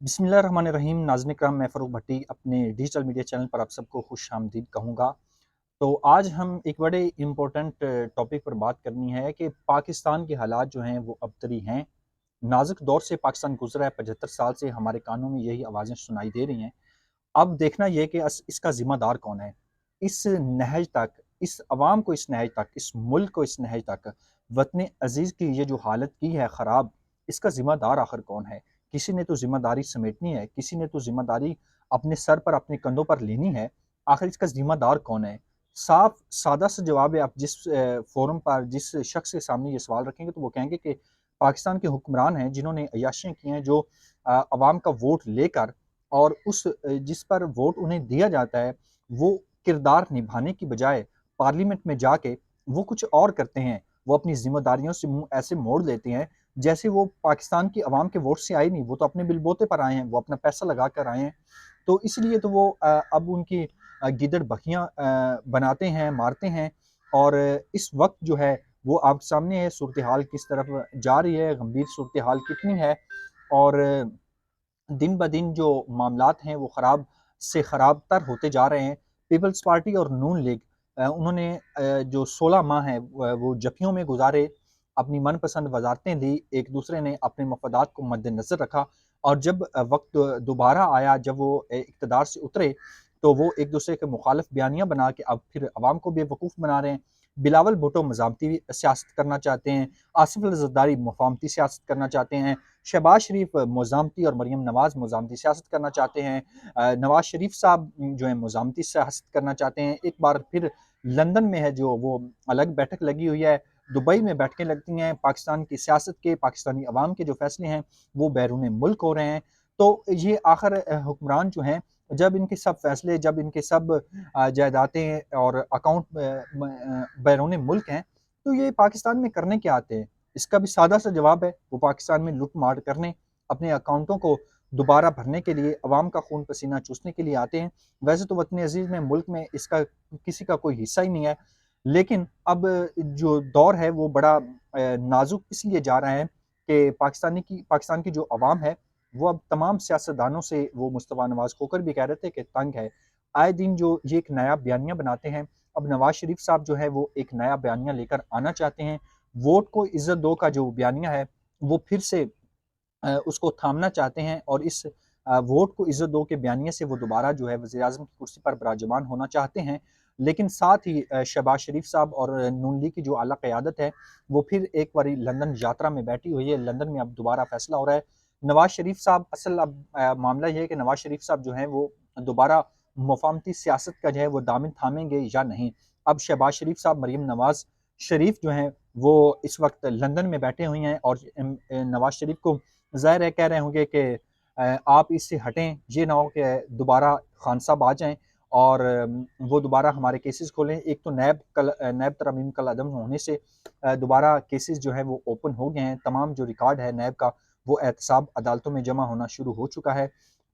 बिस्मिल्लाहिर्रहमानिर्रहीम। नाज़रीन इकराम, मैं फ़रूक भट्टी अपने डिजिटल मीडिया चैनल पर आप सबको खुश आमदीद कहूँगा। तो आज हम एक बड़े इम्पोर्टेंट टॉपिक पर बात करनी है कि पाकिस्तान के हालात जो हैं वो अबतरी हैं। नाजुक दौर से पाकिस्तान गुजरा है, 75 साल से हमारे कानों में यही आवाज़ें सुनाई दे रही हैं। अब देखना यह कि इसका ज़िम्मेदार कौन है? इस नहज तक, इस अवाम को इस नहज तक, इस मुल्क को इस नहज तक, वतन अज़ीज़ की ये जो हालत की है ख़राब, इसका ज़िम्मेदार आखिर कौन है? किसी ने तो ज़िम्मेदारी समेटनी है, किसी ने तो ज़िम्मेदारी अपने सर पर, अपने कंधों पर लेनी है। आखिर इसका ज़िम्मेदार कौन है? साफ सादा सा जवाब है। आप जिस फ़ोरम पर, जिस शख्स के सामने ये सवाल रखेंगे तो वो कहेंगे कि पाकिस्तान के हुक्मरान हैं जिन्होंने अय्याशियाँ की हैं, जो अवाम का वोट लेकर और जिस पर वोट उन्हें दिया जाता है, वो किरदार निभाने की बजाय पार्लियामेंट में जाके वो कुछ और करते हैं। वो अपनी ज़िम्मेदारियों से मुँह ऐसे मोड़ लेते हैं जैसे वो पाकिस्तान की अवाम के वोट से आए नहीं, वो तो अपने बिलबोते पर आए हैं, वो अपना पैसा लगा कर आए हैं। तो इसलिए तो वो अब उनकी गिदड़ बखियाँ बनाते हैं, मारते हैं। और इस वक़्त जो है वो आपके सामने है, सूरत-ए-हाल किस तरफ जा रही है, गंभीर सूरत-ए-हाल कितनी है। और दिन ब दिन जो मामलात हैं वो ख़राब से ख़राब तर होते जा रहे हैं। पीपल्स पार्टी और नून लीग, उन्होंने जो 16 माह हैं वो जफ़ियों में गुज़ारे, अपनी मनपसंद वज़ारतें ली, एक दूसरे ने अपने मफ़ादात को मद्देनज़र रखा। और जब वक़्त दोबारा आया, जब वो इक़्तिदार से उतरे, तो वो एक दूसरे के मुखालिफ बयानियाँ बना के अब फिर अवाम को बेवकूफ़ बना रहे हैं। बिलावल भुट्टो मज़ामती सियासत करना चाहते हैं, आसिफ अल ज़रदारी मफ़ाहमती सियासत करना चाहते हैं, शहबाज शरीफ मोज़ामती और मरीम नवाज़ मोज़ामती सियासत करना चाहते हैं। नवाज़ शरीफ साहब जो है मोज़ामती सियासत करना चाहते हैं। एक बार फिर लंदन में है जो वो अलग बैठक लगी हुई है, दुबई में बैठकें लगती हैं। पाकिस्तान की सियासत के, पाकिस्तानी अवाम के जो फ़ैसले हैं वो बैरून मुल्क हो रहे हैं। तो ये आखिर हुक्मरान जो हैं, जब इनके सब फ़ैसले, जब इनके सब जायदादें और अकाउंट बैरून मुल्क हैं, तो ये पाकिस्तान में करने क्या आते हैं? इसका भी सादा सा जवाब है, वो पाकिस्तान में लूट-मार करने, अपने अकाउंटों को दोबारा भरने के लिए, अवाम का खून पसीना चूसने के लिए आते हैं। वैसे तो वतन अज़ीज़ में, मुल्क में इसका किसी का कोई हिस्सा ही नहीं है। लेकिन अब जो दौर है वो बड़ा नाज़ुक इसलिए जा रहा है कि पाकिस्तान की जो अवाम है, वो अब तमाम सियासतदानों से, वो मुस्तफ़ा नवाज़ खोकर भी कह रहे थे कि तंग है। आए दिन जो ये एक नया बयानिया बनाते हैं, अब नवाज़ शरीफ साहब जो है वो एक नया बयानिया लेकर आना चाहते हैं। वोट को इज़्ज़त दो का जो बयानिया है, वो फिर से उसको थामना चाहते हैं। और इस वोट को इज़्ज़त दो के बयानिए से वो दोबारा जो है वज़ीर-ए-आज़म की कुर्सी पर विराजमान होना चाहते हैं। लेकिन साथ ही शहबाज शरीफ साहब और नून लीग की जो आला क़यादत है, वो फिर एक बारी लंदन यात्रा में बैठी हुई है। लंदन में अब दोबारा फ़ैसला हो रहा है। नवाज़ शरीफ साहब, असल अब मामला ये है कि नवाज़ शरीफ साहब जो हैं वो दोबारा मफ़ाहमती सियासत का जो है वो दामन थामेंगे या नहीं। अब शहबाज शरीफ साहब, मरीम नवाज़ शरीफ जो हैं वो इस वक़्त लंदन में बैठे हुए हैं। और नवाज़ शरीफ को ज़ाहिर है कह रहे होंगे कि आप इससे हटें, ये ना हो कि दोबारा खान साहब आ जाएँ और वो दोबारा हमारे केसेस खोलें। एक तो नैब तरमीम कल अदम होने से दोबारा केसेस जो हैं वो ओपन हो गए हैं। तमाम जो रिकॉर्ड है नैब का, वो एहतसाब अदालतों में जमा होना शुरू हो चुका है।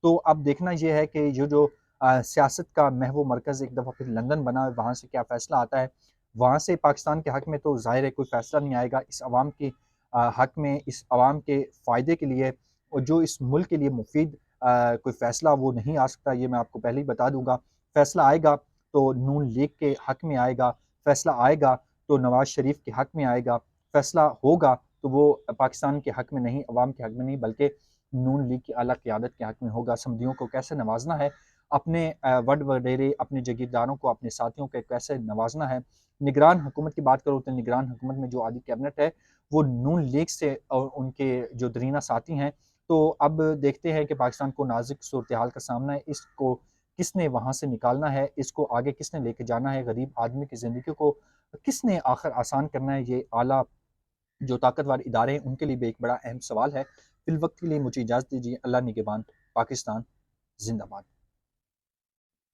तो अब देखना ये है कि ये जो सियासत का महव मरकज़ एक दफ़ा फिर लंदन बना है, वहाँ से क्या फ़ैसला आता है। वहाँ से पाकिस्तान के हक़ में तो ज़ाहिर है कोई फ़ैसला नहीं आएगा। इस अवाम के हक़ में, इस अवाम के फ़ायदे के लिए और जो इस मुल्क के लिए मुफ़ीद कोई फ़ैसला वो नहीं आ सकता, ये मैं आपको पहले ही बता दूँगा। फ़ैसला आएगा तो नून लीग के हक़ में आएगा, फ़ैसला आएगा तो नवाज़ शरीफ के हक़ में आएगा, फ़ैसला होगा तो वो पाकिस्तान के हक़ में नहीं, अवाम के हक़ में नहीं, बल्कि नून लीग की आला क़यादत के हक़ में होगा। समधियों को कैसे नवाज़ना है, अपने वड-वडेरे, अपने जागीरदारों को, अपने साथियों को कैसे नवाज़ना है। निगरान हुकूमत की बात करूँ तो निगरान हुकूमत में जो आधी कैबिनेट है, वो नून लीग से और उनके जो दरीना साथी हैं। तो अब देखते हैं कि पाकिस्तान को नाज़ुक सूरत-ए-हाल का सामना है, इसको किसने वहाँ से निकालना है, इसको आगे किसने लेके जाना है, गरीब आदमी की ज़िंदगी को किसने आखिर आसान करना है। ये आला जो ताकतवर इदारे हैं, उनके लिए भी एक बड़ा अहम सवाल है। फ़िलवक़्त के लिए मुझे इजाज़त दीजिए। अल्लाह निगहबान। पाकिस्तान ज़िंदाबाद।